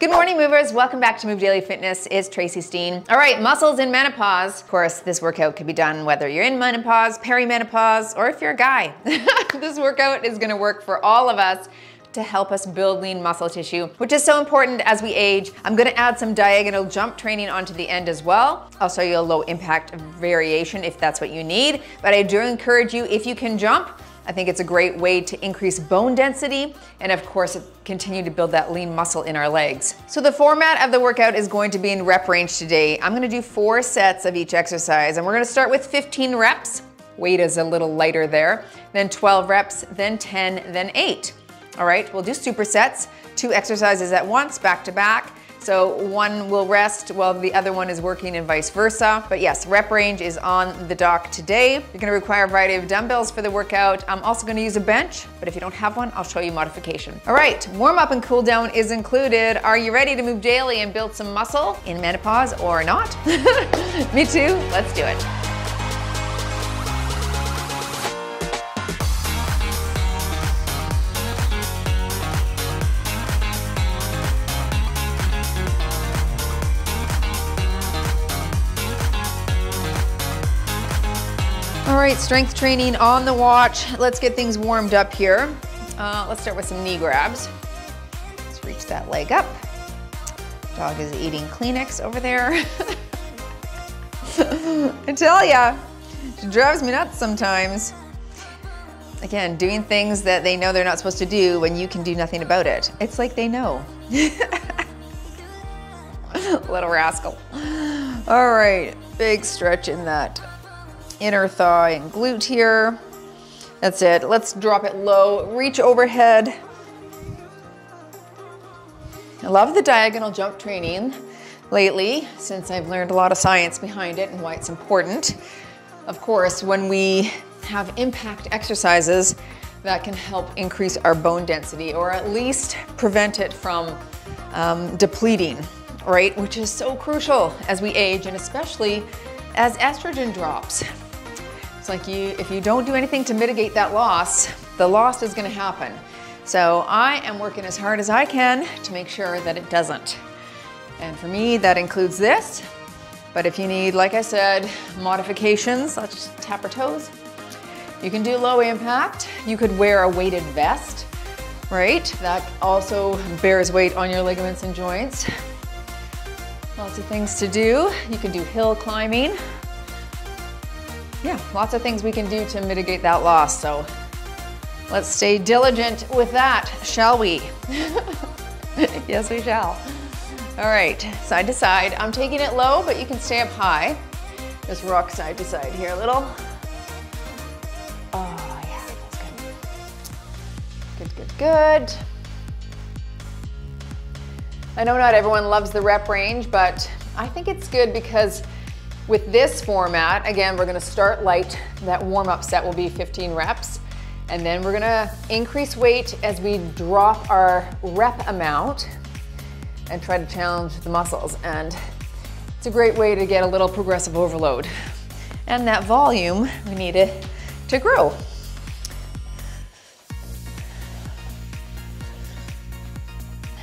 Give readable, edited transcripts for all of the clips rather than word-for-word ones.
Good morning, movers. Welcome back to Move Daily Fitness. It's Tracy Steen. All right, muscles in menopause. Of course, this workout can be done whether you're in menopause, perimenopause, or if you're a guy. This workout is gonna work for all of us to help us build lean muscle tissue, which is so important as we age. I'm gonna add some diagonal jump training onto the end as well. I'll show you a low impact variation if that's what you need, but I do encourage you, if you can jump, I think it's a great way to increase bone density and of course continue to build that lean muscle in our legs. So the format of the workout is going to be in rep range today. I'm gonna do 4 sets of each exercise and we're gonna start with 15 reps. Weight is a little lighter there. Then 12 reps, then 10, then 8. All right, we'll do supersets, 2 exercises at once, back to back. So one will rest while the other one is working and vice versa. But yes, rep range is on the dock today. You're gonna require a variety of dumbbells for the workout. I'm also gonna use a bench, but if you don't have one, I'll show you modification. All right, warm up and cool down is included. Are you ready to move daily and build some muscle in menopause or not? Me too, let's do it. All right, strength training on the watch. Let's get things warmed up here. Let's start with some knee grabs. Let's reach that leg up. Dog is eating Kleenex over there. I tell ya, she drives me nuts sometimes. Again, doing things that they know they're not supposed to do when you can do nothing about it. It's like they know. Little rascal. All right, big stretch in that inner thigh and glute here. That's it. Let's drop it low, reach overhead. I love the diagonal jump training lately since I've learned a lot of science behind it and why it's important. Of course, when we have impact exercises, that can help increase our bone density or at least prevent it from depleting, right? Which is so crucial as we age and especially as estrogen drops. It's like if you don't do anything to mitigate that loss, the loss is gonna happen. So I am working as hard as I can to make sure that it doesn't. And for me, that includes this. But if you need, like I said, modifications, let's just tap our toes. You can do low impact. You could wear a weighted vest, right? That also bears weight on your ligaments and joints. Lots of things to do. You can do hill climbing. Yeah, lots of things we can do to mitigate that loss. So let's stay diligent with that, shall we? Yes, we shall. All right, side to side. I'm taking it low, but you can stay up high. Just rock side to side here a little. Oh, yeah, that's good. Good, good, good. I know not everyone loves the rep range, but I think it's good because with this format, again, we're gonna start light. That warm-up set will be 15 reps. And then we're gonna increase weight as we drop our rep amount and try to challenge the muscles. And it's a great way to get a little progressive overload. And that volume, we need it to grow.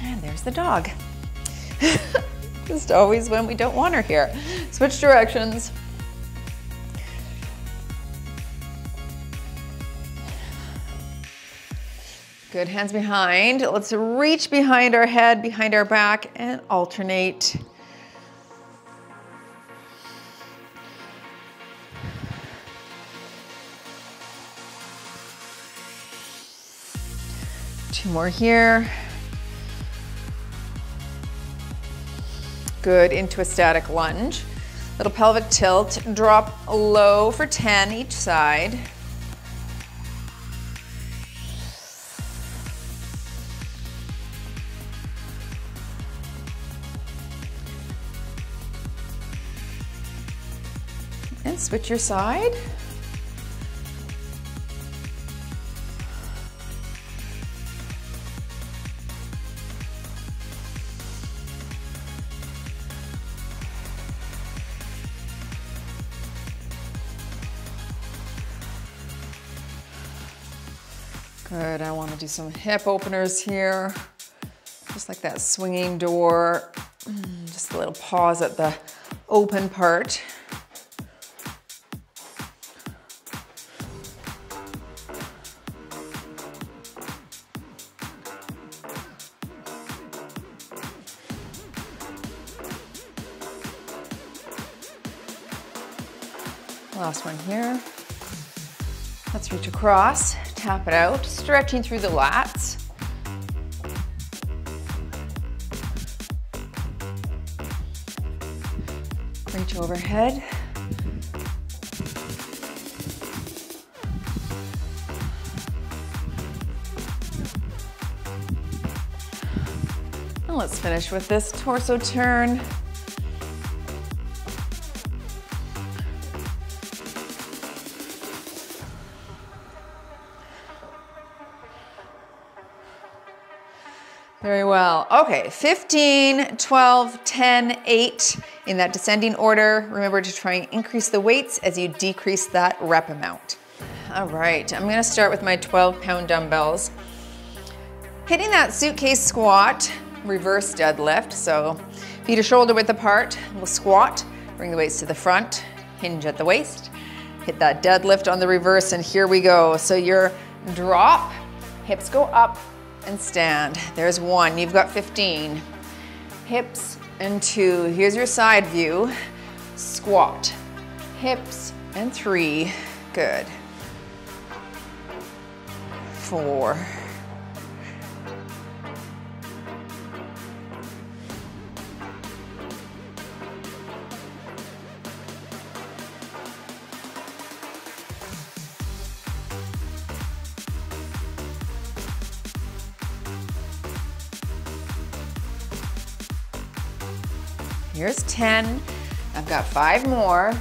And there's the dog. Just always when we don't want her here. Switch directions. Good, hands behind. Let's reach behind our head, behind our back, and alternate. Two more here. Good, into a static lunge. Little pelvic tilt, drop low for 10 each side. And switch your side. Good, I want to do some hip openers here. Just like that swinging door. Just a little pause at the open part. Last one here. Let's reach across, tap it out, stretching through the lats. Reach overhead. And let's finish with this torso turn. Very well. Okay, 15, 12, 10, 8 in that descending order. Remember to try and increase the weights as you decrease that rep amount. All right, I'm gonna start with my 12-pound dumbbells. Hitting that suitcase squat, reverse deadlift. So feet are shoulder width apart. We'll squat, bring the weights to the front, hinge at the waist, hit that deadlift on the reverse, and here we go. So your drop, hips go up, and stand. There's 1, you've got 15. Hips and 2, here's your side view. Squat, hips and 3, good. 4. Here's 10. I've got 5 more.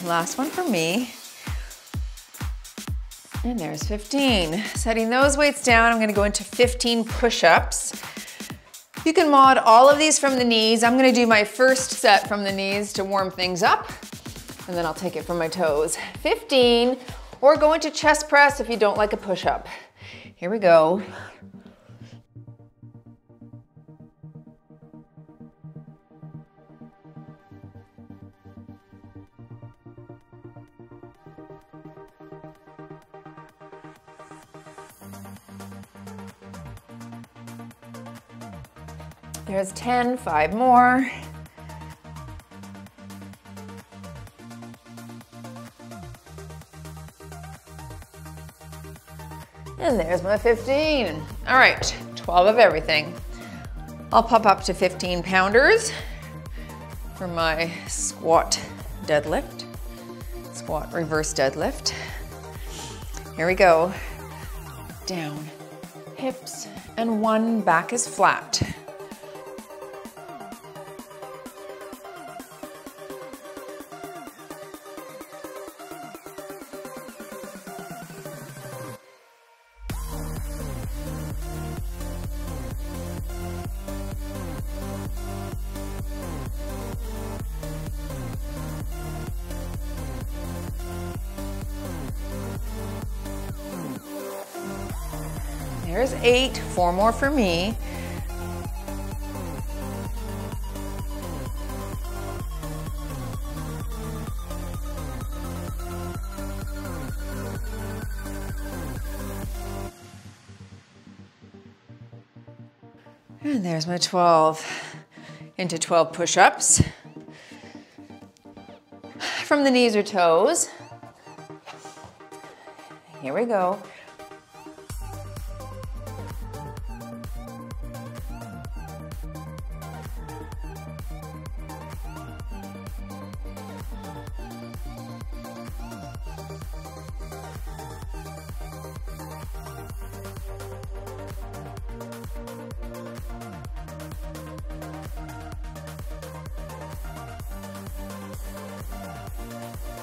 Last one for me. And there's 15. Setting those weights down, I'm gonna go into 15 push-ups. You can mod all of these from the knees. I'm gonna do my first set from the knees to warm things up, and then I'll take it from my toes. 15, or go into chest press if you don't like a push-up. Here we go. There's 10, 5 more. And there's my 15. All right, 12 of everything. I'll pop up to 15 pounders for my squat deadlift. Squat reverse deadlift. Here we go. Down, hips, and 1, back is flat. There's 8, 4 more for me. And there's my 12. Into 12 push-ups. From the knees or toes. Here we go.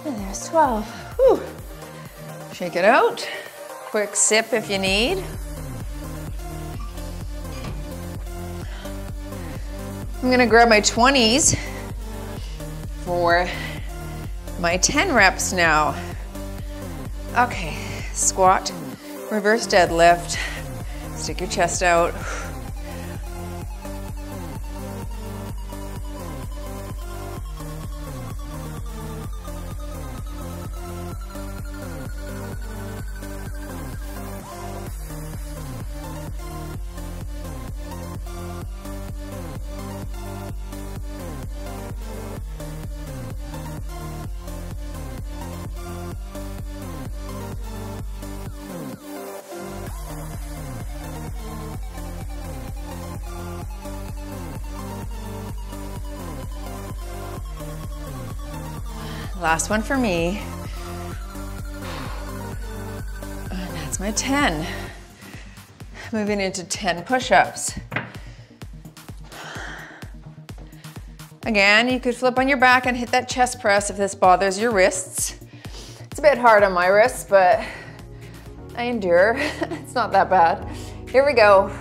And there's 12. Whew. Shake it out. Quick sip if you need. I'm gonna grab my 20s for my 10 reps now. Okay, squat, reverse deadlift, stick your chest out. Last one for me. And that's my 10. Moving into 10 push-ups. Again, you could flip on your back and hit that chest press if this bothers your wrists. It's a bit hard on my wrists, but I endure. It's not that bad. Here we go.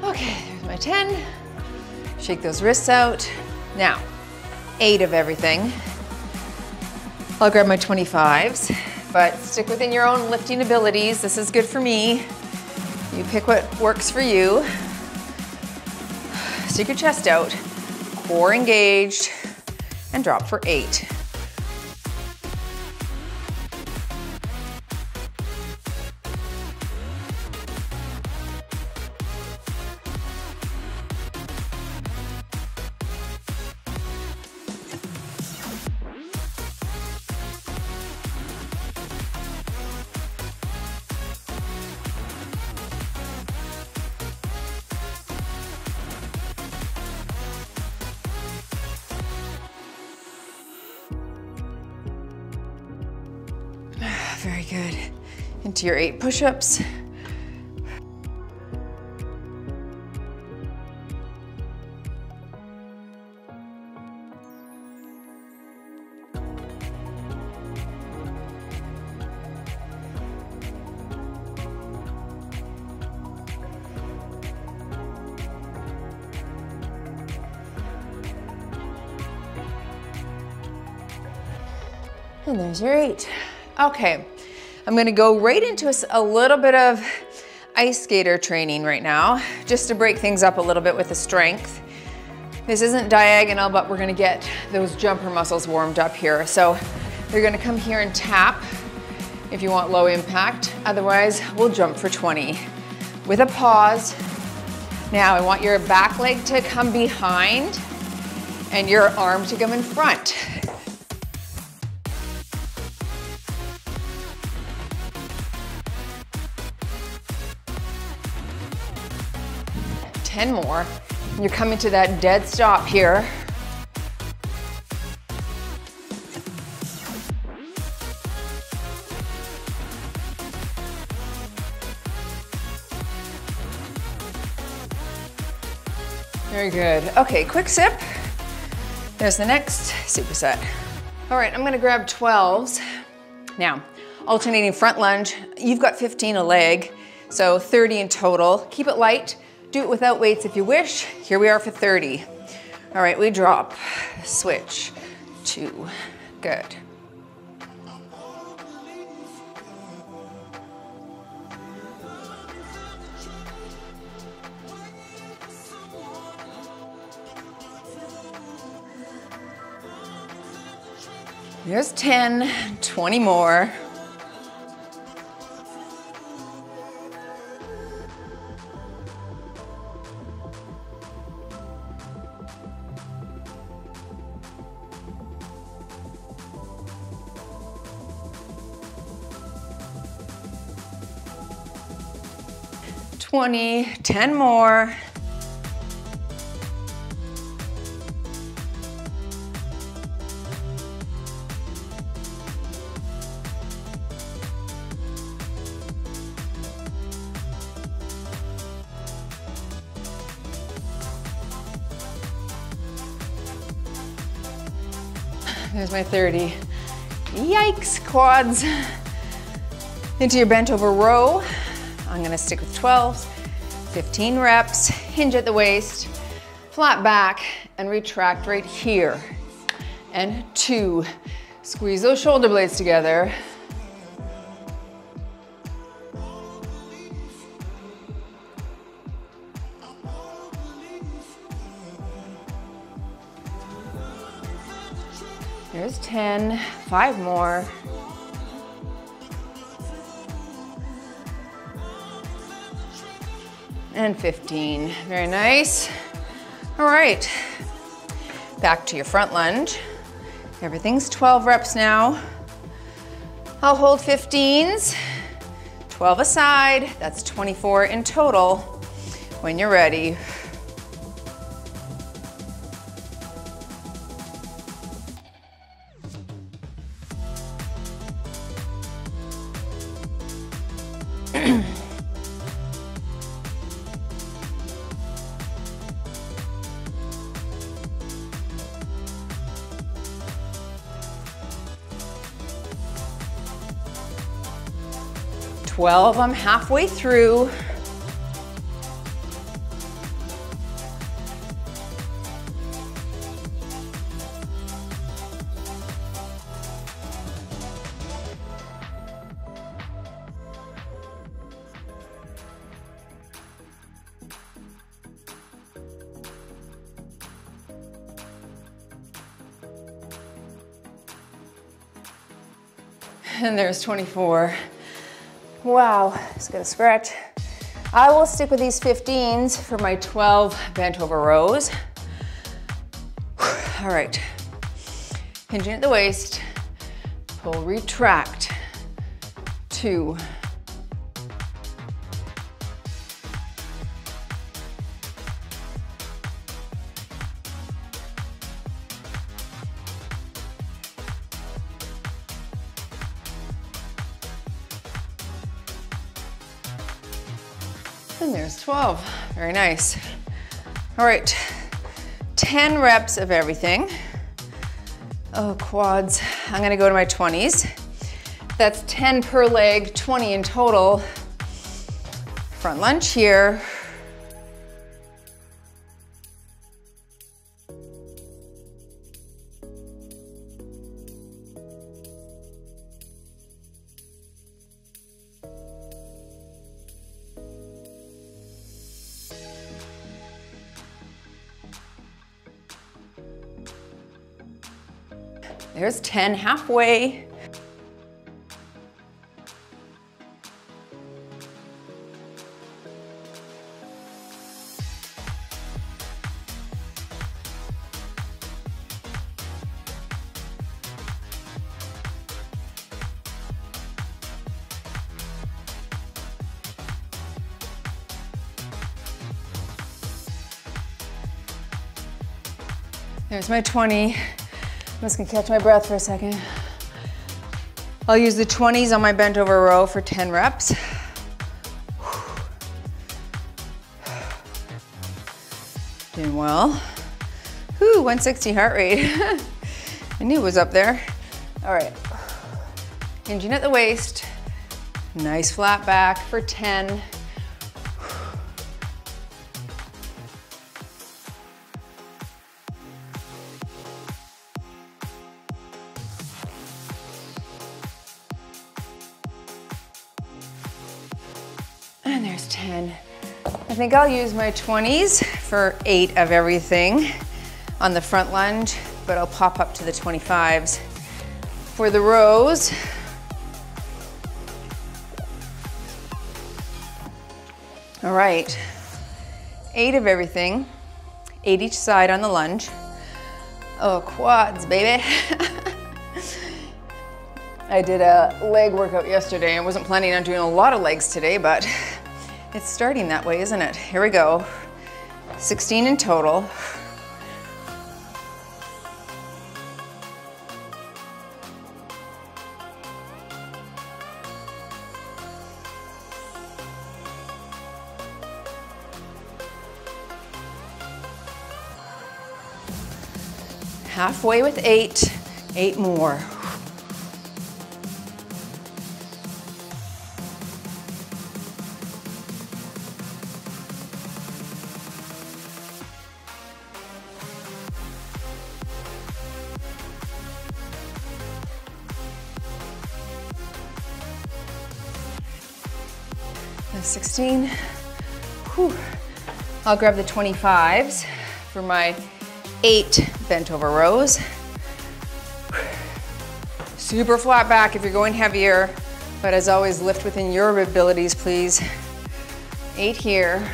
Okay, there's my 10. Shake those wrists out. Now, 8 of everything. I'll grab my 25s, but stick within your own lifting abilities. This is good for me. You pick what works for you. Stick your chest out, core engaged, and drop for 8. Very good. Into your 8 push-ups. And there's your 8. Okay, I'm gonna go right into a little bit of ice skater training right now, just to break things up a little bit with the strength. This isn't diagonal, but we're gonna get those jumper muscles warmed up here. So you're gonna come here and tap if you want low impact. Otherwise, we'll jump for 20 with a pause. Now I want your back leg to come behind and your arm to come in front. 10 more. You're coming to that dead stop here. Very good. Okay, quick sip. There's the next superset. All right, I'm gonna grab 12s. Now, alternating front lunge. You've got 15 a leg, so 30 in total. Keep it light. Do it without weights if you wish. Here we are for 30. All right, we drop, switch, 2, good. Here's 10, 20 more. Twenty, 10 more. There's my 30. Yikes, quads. Into your bent over row. I'm gonna stick with 12s, 15 reps, hinge at the waist, flat back, and retract right here. And 2. Squeeze those shoulder blades together. There's 10, 5 more. And 15, very nice. All right, back to your front lunge. Everything's 12 reps now. I'll hold 15s, 12 aside, that's 24 in total when you're ready. I'm halfway through. And there's 24. Wow, just gonna stretch. I will stick with these 15s for my 12 bent over rows. All right, hinging at the waist, pull, retract, 2. And there's 12, very nice. All right, 10 reps of everything. Oh, quads, I'm gonna go to my 20s. That's 10 per leg, 20 in total. Front lunge here. There's 10 halfway. There's my 20. I'm just gonna catch my breath for a second. I'll use the 20s on my bent over row for 10 reps. Doing well. Whew, 160 heart rate. I knew it was up there. All right, hinging at the waist. Nice flat back for 10. And there's 10. I think I'll use my 20s for 8 of everything on the front lunge, but I'll pop up to the 25s. For the rows, all right, 8 of everything, 8 each side on the lunge. Oh, quads, baby. I did a leg workout yesterday. I wasn't planning on doing a lot of legs today, but it's starting that way, isn't it? Here we go. 16 in total. Halfway with 8. 8 more. That's 16. Whew. I'll grab the 25s for my 8 bent over rows. Super flat back if you're going heavier, but as always, lift within your abilities, please. 8 here.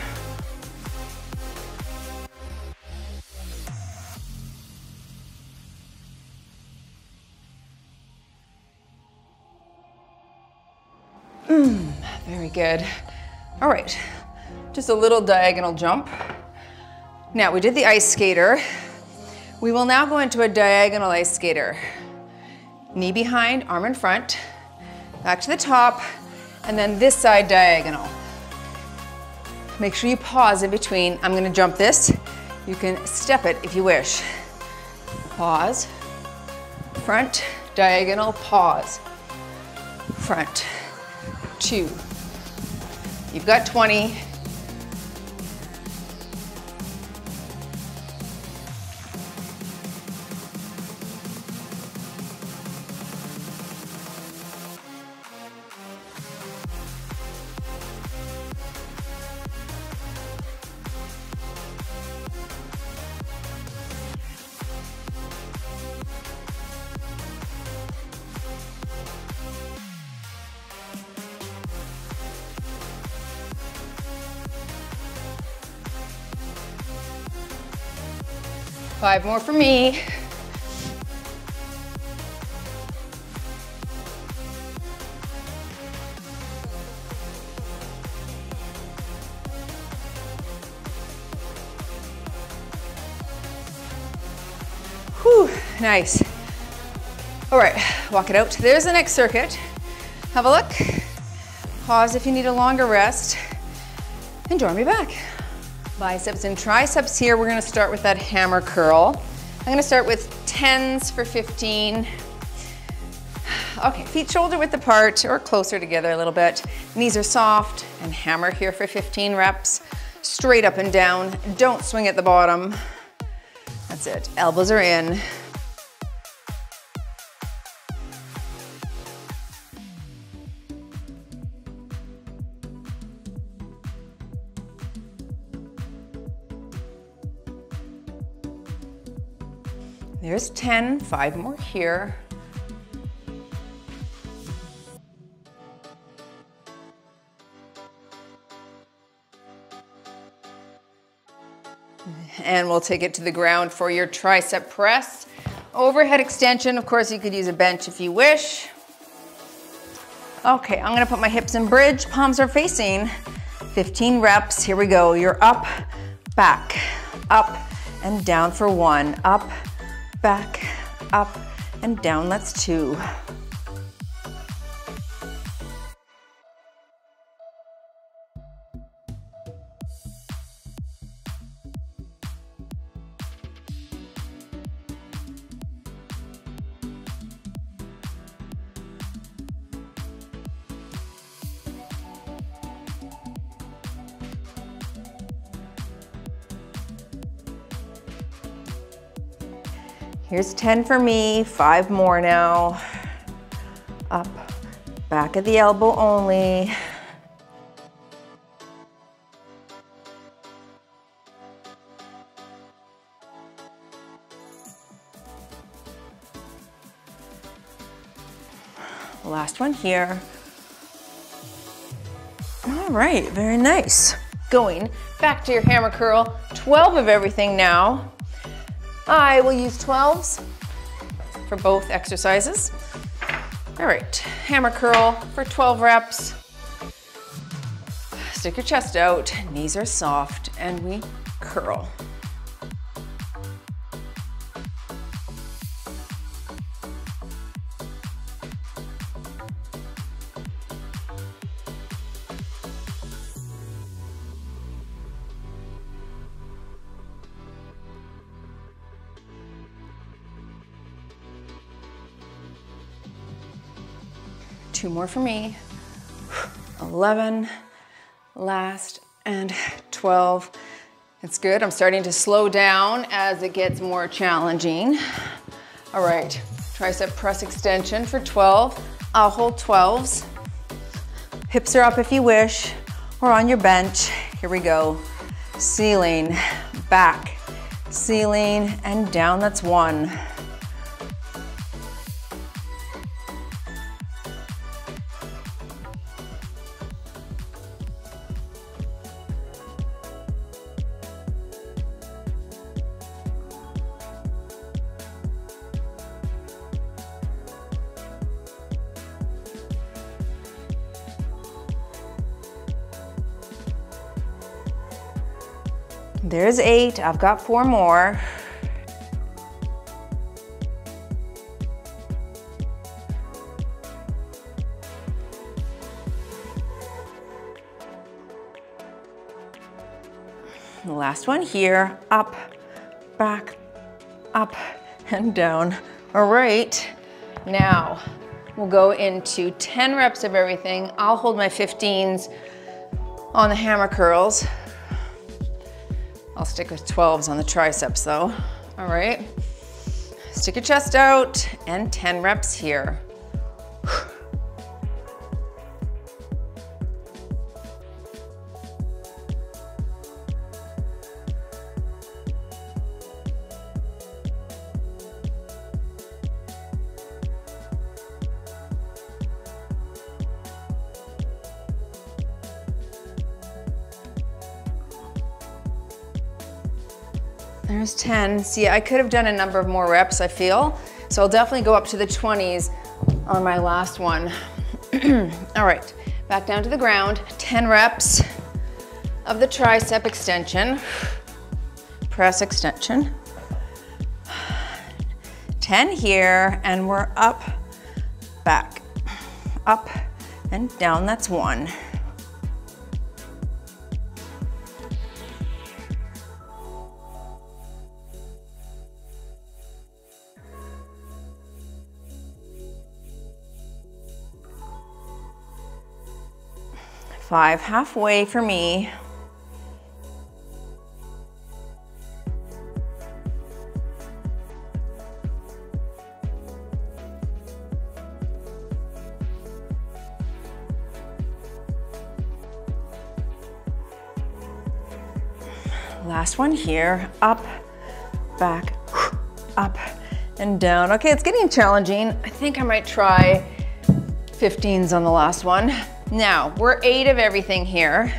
Very good. All right, just a little diagonal jump. Now we did the ice skater. We will now go into a diagonal ice skater. Knee behind, arm in front, back to the top, and then this side diagonal. Make sure you pause in between. I'm gonna jump this. You can step it if you wish. Pause, front, diagonal, pause, front, 2. You've got 20. Five more for me. Whew, nice. All right, walk it out. There's the next circuit. Have a look. Pause if you need a longer rest. And join me back. Biceps and triceps here. We're gonna start with that hammer curl. I'm gonna start with 10s for 15. Okay, feet shoulder width apart or closer together a little bit. Knees are soft and hammer here for 15 reps. Straight up and down. Don't swing at the bottom. That's it. Elbows are in. There's 10, 5 more here. And we'll take it to the ground for your tricep press. Overhead extension, of course you could use a bench if you wish. Okay, I'm gonna put my hips in bridge, palms are facing. 15 reps, here we go. You're up, back, up, and down for 1. Up, back, up, and down, that's 2. Here's 10 for me, 5 more now. Up, back at the elbow only. Last one here. All right, very nice. Going back to your hammer curl, 12 of everything now. I will use 12s for both exercises. All right, hammer curl for 12 reps. Stick your chest out, knees are soft, and we curl. 2 more for me. 11, last, and 12. It's good. I'm starting to slow down as it gets more challenging. All right, tricep press extension for 12. I'll hold 12s. Hips are up if you wish, or on your bench. Here we go. Ceiling, back, ceiling, and down. That's 1. There's 8, I've got 4 more. The last one here, up, back, up, and down. All right, now we'll go into 10 reps of everything. I'll hold my 15s on the hammer curls. I'll stick with 12s on the triceps though. All right, stick your chest out and 10 reps here. There's 10. See, I could have done a number of more reps, I feel. So I'll definitely go up to the 20s on my last one. All right, back down to the ground. 10 reps of the tricep extension, press extension. 10 here, and we're up, back, up, and down. That's 1. Five, halfway for me. Last one here, up, back, up, and down. Okay, it's getting challenging. I think I might try 15s on the last one. Now, we're 8 of everything here.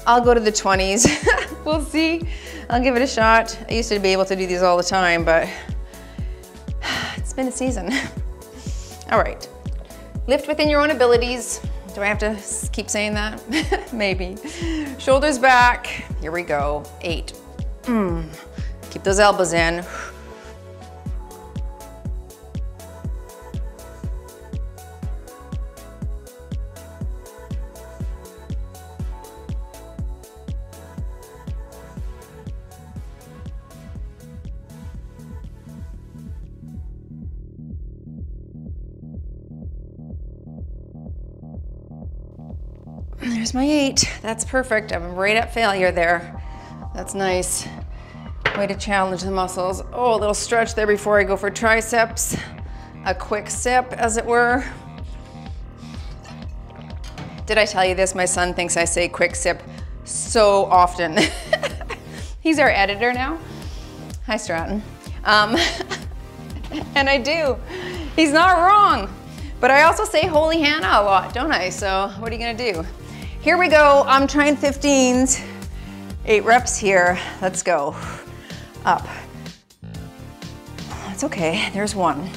I'll go to the 20s. We'll see. I'll give it a shot. I used to be able to do these all the time, but it's been a season. All right. Lift within your own abilities. Do I have to keep saying that? Maybe. Shoulders back. Here we go. 8. Keep those elbows in. There's my 8. That's perfect. I'm right at failure there. That's nice. Way to challenge the muscles. Oh, a little stretch there before I go for triceps. A quick sip, as it were. Did I tell you this? My son thinks I say quick sip so often. He's our editor now. Hi, Stratton. And I do. He's not wrong. But I also say Holy Hannah a lot, don't I? So what are you gonna do? Here we go. I'm trying 15s. 8 reps here. Let's go. Up. That's okay. There's 1.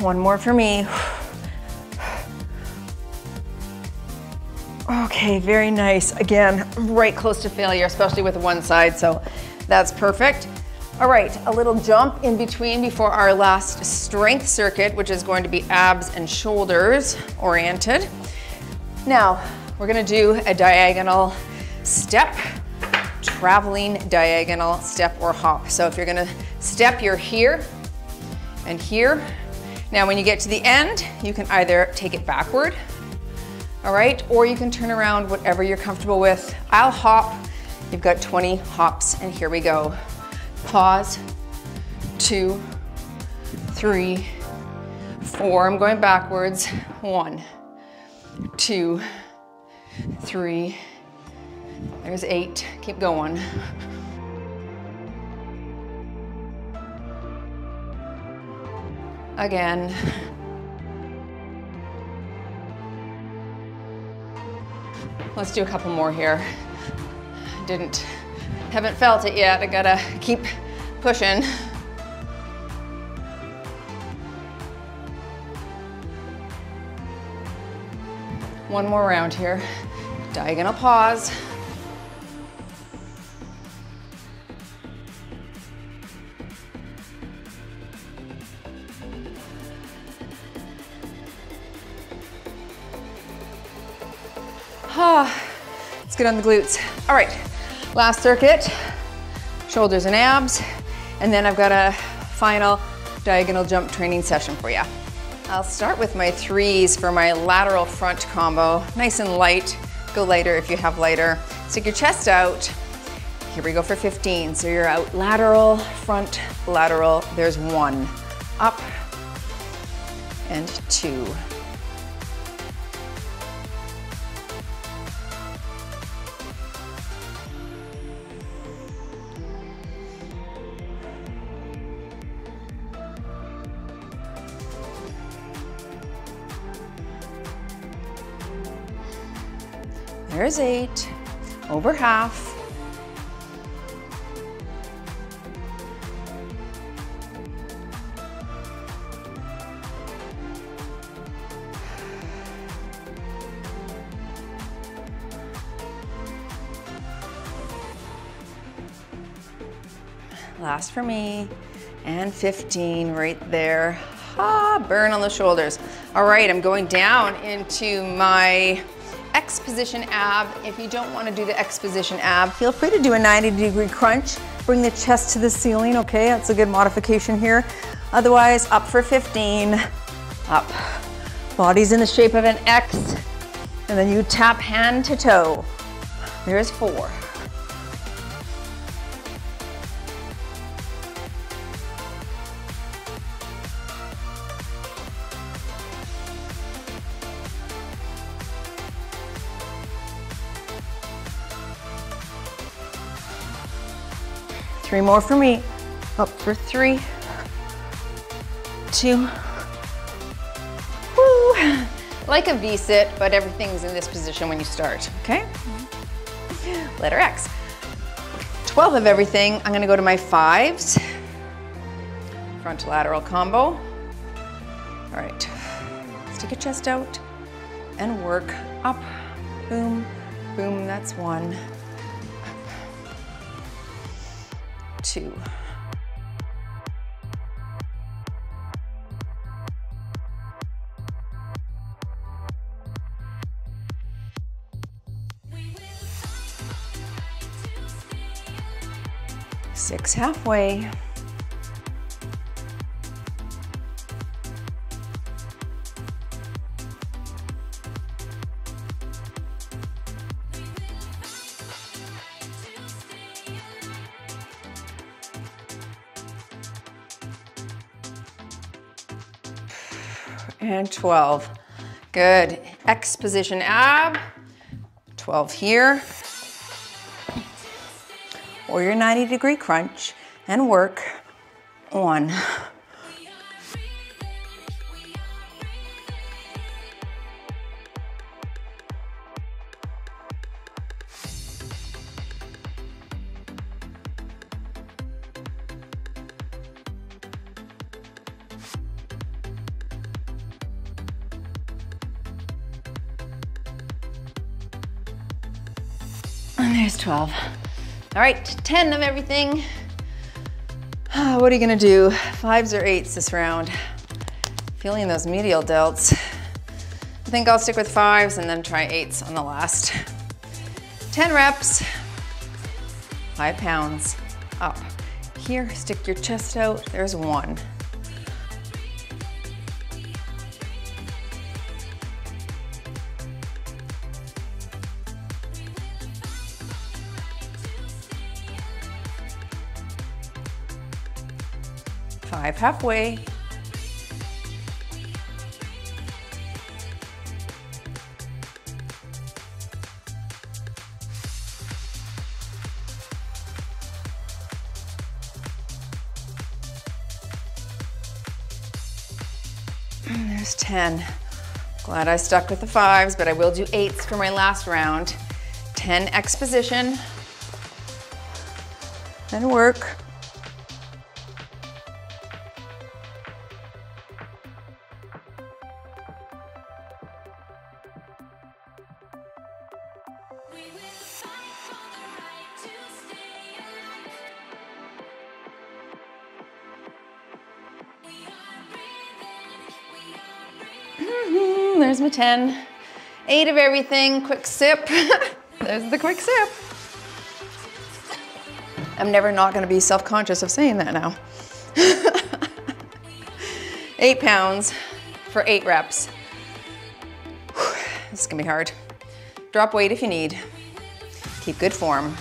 One more for me. Okay, Okay, very nice. Again, right close to failure, especially with one side, so that's perfect. All right, a little jump in between before our last strength circuit, which is going to be abs and shoulders oriented. Now, we're gonna do a diagonal step, traveling diagonal step or hop. So if you're gonna step, you're here and here. Now, when you get to the end, you can either take it backward, all right, or you can turn around, whatever you're comfortable with. I'll hop. You've got 20 hops, and here we go. Pause, 2, 3, 4. I'm going backwards. 1, 2, 3. There's 8. Keep going. Again. Let's do a couple more here. Haven't felt it yet. I gotta keep pushing. One more round here. Diagonal pause. Let's get on the glutes. All right, last circuit, shoulders and abs, and then I've got a final diagonal jump training session for you. I'll start with my 3s for my lateral front combo. Nice and light. Go lighter if you have lighter. Stick your chest out. Here we go for 15. So you're out lateral, front, lateral. There's 1. Up and 2. There's 8, over half. Last for me, and 15 right there. Burn on the shoulders. All right, I'm going down into my X position ab. If you don't want to do the X position ab, feel free to do a 90-degree crunch. Bring the chest to the ceiling, okay? That's a good modification here. Otherwise, up for 15. Up. Body's in the shape of an X, and then you tap hand to toe. There's 4. Three more for me. Up for 3, 2. Woo. Like a V-sit, but everything's in this position when you start, okay? Letter X. 12 of everything. I'm gonna go to my 5s. Front lateral combo. All right, stick your chest out and work up. Boom, boom, that's 1. 2. Six halfway. And 12. Good. X position ab. 12 here. Or your 90-degree crunch and work. 1. And there's 12. All right, 10 of everything. What are you gonna do? 5s or 8s this round? Feeling those medial delts. I think I'll stick with 5s and then try 8s on the last. 10 reps, 5 pounds, up. Here, stick your chest out, there's 1. Five halfway. And there's 10. Glad I stuck with the 5s, but I will do 8s for my last round. 10 X position. And work. There's my 10. 8 of everything, quick sip. There's the quick sip. I'm never not gonna be self-conscious of saying that now. 8 pounds for 8 reps. This is gonna be hard. Drop weight if you need. Keep good form.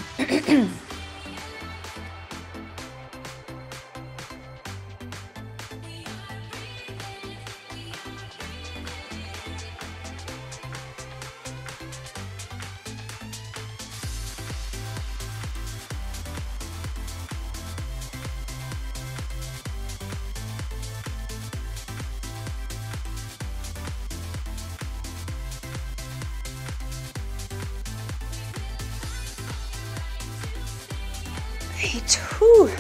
Whew.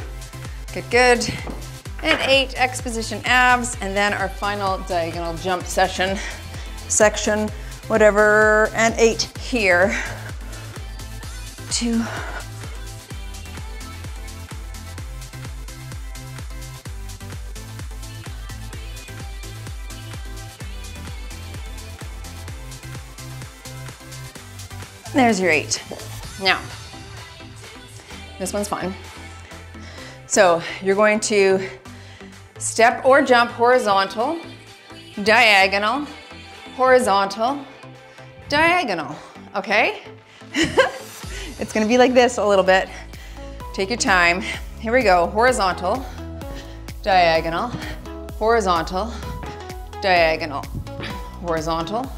Good, good. And 8 X position abs, and then our final diagonal jump section, whatever, and 8 here. 2. There's your 8. Now, this one's fun. So you're going to step or jump horizontal, diagonal, horizontal, diagonal, okay? It's gonna be like this a little bit. Take your time. Here we go, horizontal, diagonal, horizontal, diagonal, horizontal,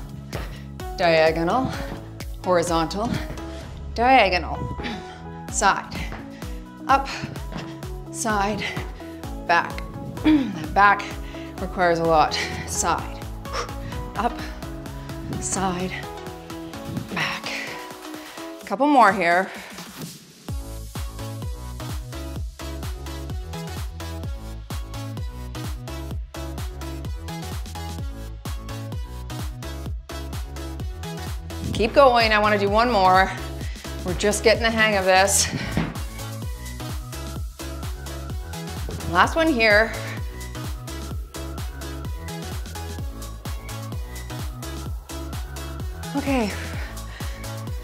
diagonal, horizontal, diagonal, side, up, side, back. That back requires a lot. Side, up, side, back. A couple more here. Keep going, I want to do one more. We're just getting the hang of this. Last one here. Okay,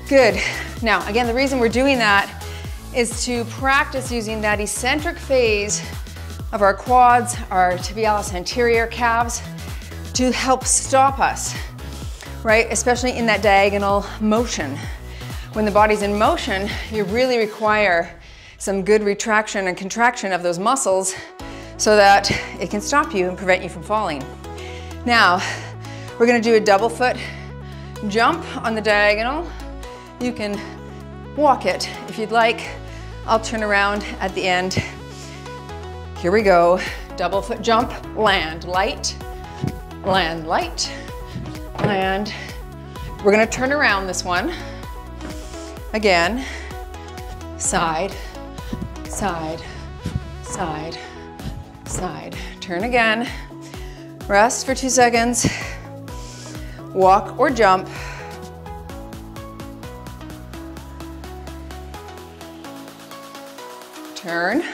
good. Now, again, the reason we're doing that is to practice using that eccentric phase of our quads, our tibialis anterior calves, to help stop us, right? Especially in that diagonal motion. When the body's in motion, you really require some good retraction and contraction of those muscles so that it can stop you and prevent you from falling. Now, we're gonna do a double foot jump on the diagonal. You can walk it if you'd like. I'll turn around at the end. Here we go. Double foot jump, land light, land light, land. We're gonna turn around this one. Again, side, side, side, side. Turn again. Rest for 2 seconds. Walk or jump. turn,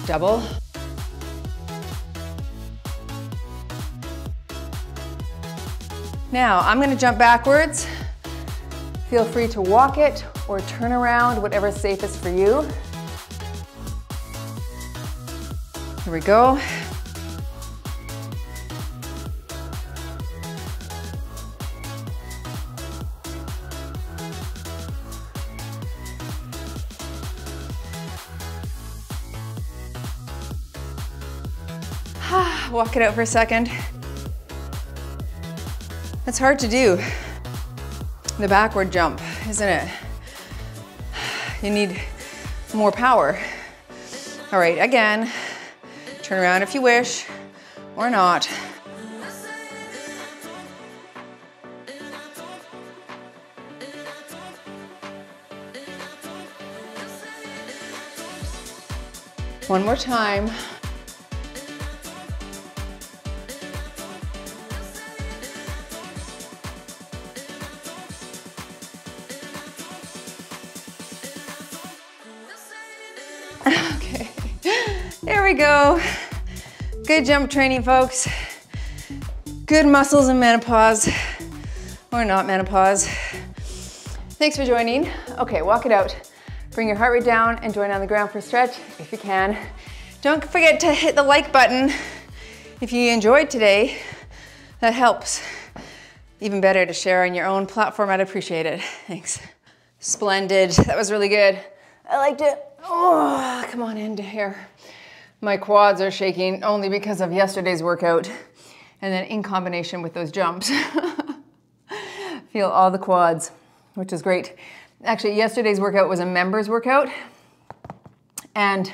double, now I'm going to jump backwards. Feel free to walk it or turn around, whatever's safest for you. Here we go. Walk it out for a second. It's hard to do, the backward jump, isn't it? You need more power. All right, again, turn around if you wish, or not. One more time. Okay, there we go. Good jump training, folks. Good muscles in menopause, or not menopause. Thanks for joining. Okay, walk it out. Bring your heart rate down and join on the ground for a stretch if you can. Don't forget to hit the like button if you enjoyed today. That helps. Even better to share on your own platform. I'd appreciate it. Thanks. Splendid. That was really good. I liked it. Oh, come on into here. My quads are shaking only because of yesterday's workout and then in combination with those jumps. Feel all the quads, which is great. Actually, yesterday's workout was a members workout and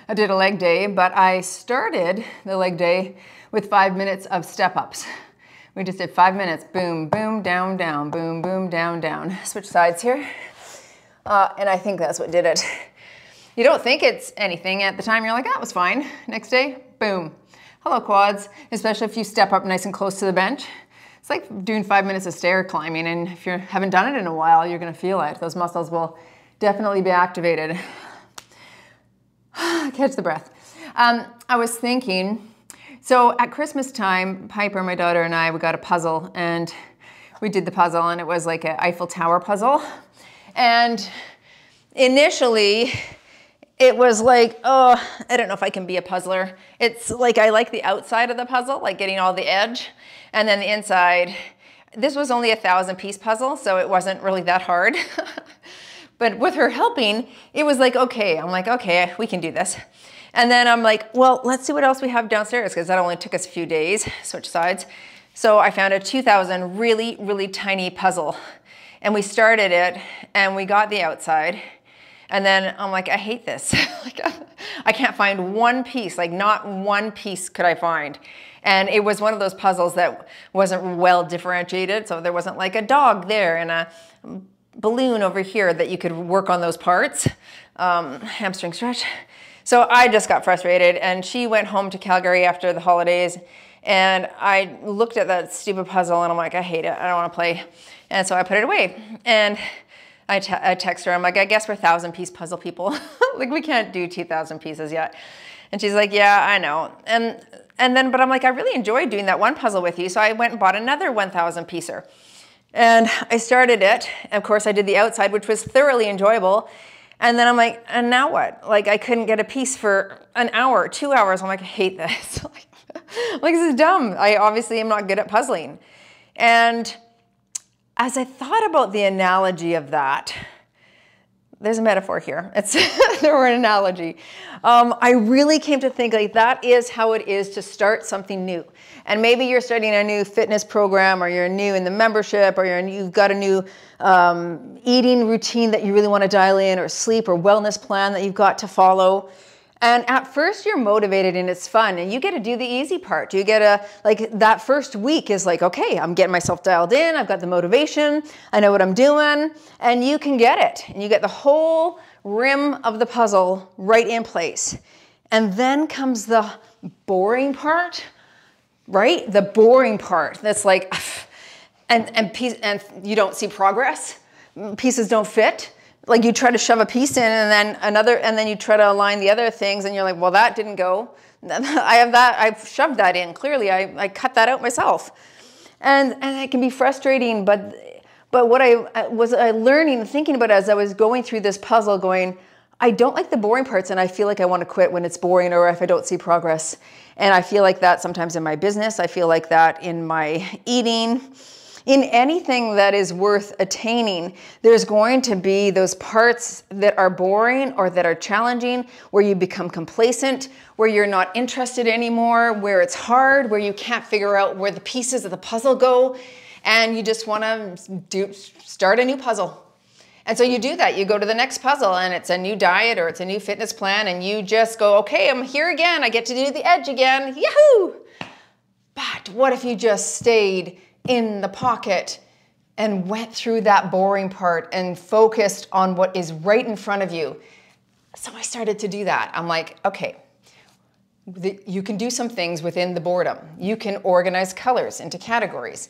I did a leg day, but I started the leg day with 5 minutes of step-ups. We just did 5 minutes, boom, boom, down, down, boom, boom, down, down. Switch sides here. And I think that's what did it. You don't think it's anything at the time. You're like, that was fine. Next day, boom. Hello, quads, especially if you step up nice and close to the bench. It's like doing 5 minutes of stair climbing, and if you haven't done it in a while, you're gonna feel it. Those muscles will definitely be activated. Catch the breath. I was thinking, so at Christmas time, Piper, my daughter, and I, we got a puzzle, and we did the puzzle, and it was like an Eiffel Tower puzzle. And initially, it was like, oh, I don't know if I can be a puzzler. It's like I like the outside of the puzzle, like getting all the edge, and then the inside. This was only a 1,000-piece puzzle, so it wasn't really that hard. But with her helping, it was like, okay. I'm like, okay, we can do this. And then I'm like, well, let's see what else we have downstairs, because that only took us a few days, switch sides. So I found a 2,000 really, really tiny puzzle. And we started it, and we got the outside. And then I'm like, I hate this. Like, I can't find one piece, like not one piece could I find. And it was one of those puzzles that wasn't well differentiated. So there wasn't like a dog there and a balloon over here that you could work on those parts. Hamstring stretch. So I just got frustrated, and she went home to Calgary after the holidays, and I looked at that stupid puzzle and I'm like, I hate it. I don't want to play. And so I put it away. And I text her, I'm like, I guess we're 1,000-piece puzzle people. Like, we can't do 2,000 pieces yet. And she's like, yeah, I know. And then, but I'm like, I really enjoyed doing that one puzzle with you. So I went and bought another 1,000-piecer. And I started it. Of course, I did the outside, which was thoroughly enjoyable. And then I'm like, and now what? Like, I couldn't get a piece for an hour, 2 hours. I'm like, I hate this. Like, this is dumb. I obviously am not good at puzzling. And as I thought about the analogy of that, there's a metaphor here. It's or an analogy. I really came to think like that is how it is to start something new. And maybe you're starting a new fitness program, or you're new in the membership, or you've got a new eating routine that you really want to dial in, or sleep or wellness plan that you've got to follow. And at first you're motivated and it's fun, and you get to do the easy part. You get like that first week is like, okay, I'm getting myself dialed in. I've got the motivation. I know what I'm doing, and you can get it. And you get the whole rim of the puzzle right in place. And then comes the boring part, right? The boring part that's like, and you don't see progress. Pieces don't fit. like you try to shove a piece in and then another, and then you try to align the other things and you're like, well, that didn't go. I've shoved that in. Clearly, I cut that out myself. And it can be frustrating, but what I was learning, thinking about as I was going through this puzzle, going, I don't like the boring parts and I feel like I want to quit when it's boring or if I don't see progress. And I feel like that sometimes in my business, I feel like that in my eating, in anything that is worth attaining, there's going to be those parts that are boring or that are challenging, where you become complacent, where you're not interested anymore, where it's hard, where you can't figure out where the pieces of the puzzle go, and you just want to start a new puzzle. And so you do that. You go to the next puzzle and it's a new diet or it's a new fitness plan, and you just go, okay, I'm here again. I get to do the edge again. Yahoo! But what if you just stayed in the pocket and went through that boring part and focused on what is right in front of you? So I started to do that. I'm like, okay, you can do some things within the boredom. You can organize colors into categories.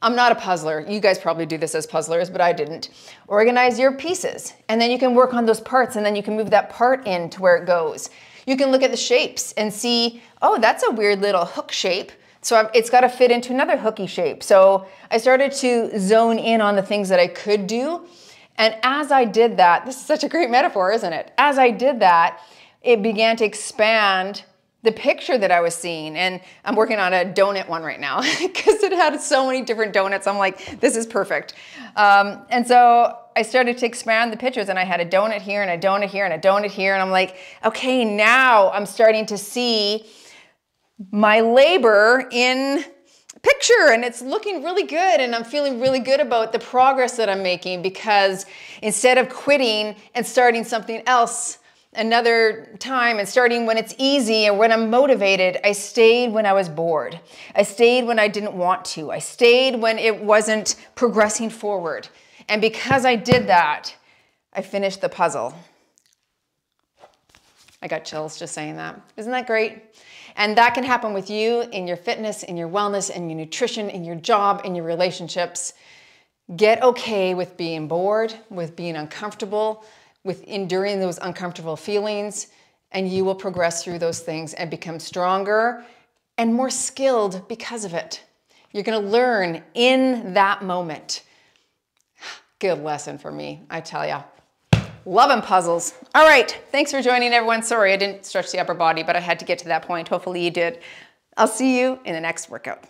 I'm not a puzzler. You guys probably do this as puzzlers, but I didn't. Organize your pieces, and then you can work on those parts, and then you can move that part in to where it goes. You can look at the shapes and see, oh, that's a weird little hook shape. So it's got to fit into another hooky shape. So I started to zone in on the things that I could do. And as I did that, this is such a great metaphor, isn't it? As I did that, it began to expand the picture that I was seeing. And I'm working on a donut one right now because it had so many different donuts. I'm like, this is perfect. And so I started to expand the pictures, and I had a donut here and a donut here and a donut here. And I'm like, okay, now I'm starting to see my labor in picture, and it's looking really good, and I'm feeling really good about the progress that I'm making, because instead of quitting and starting something else another time and starting when it's easy or when I'm motivated, I stayed when I was bored. I stayed when I didn't want to. I stayed when it wasn't progressing forward. And because I did that, I finished the puzzle. I got chills just saying that. Isn't that great? And that can happen with you in your fitness, in your wellness, in your nutrition, in your job, in your relationships. Get okay with being bored, with being uncomfortable, with enduring those uncomfortable feelings, and you will progress through those things and become stronger and more skilled because of it. You're going to learn in that moment. Good lesson for me, I tell ya. Loving puzzles. All right, thanks for joining, everyone. Sorry I didn't stretch the upper body, but I had to get to that point. Hopefully you did. I'll see you in the next workout.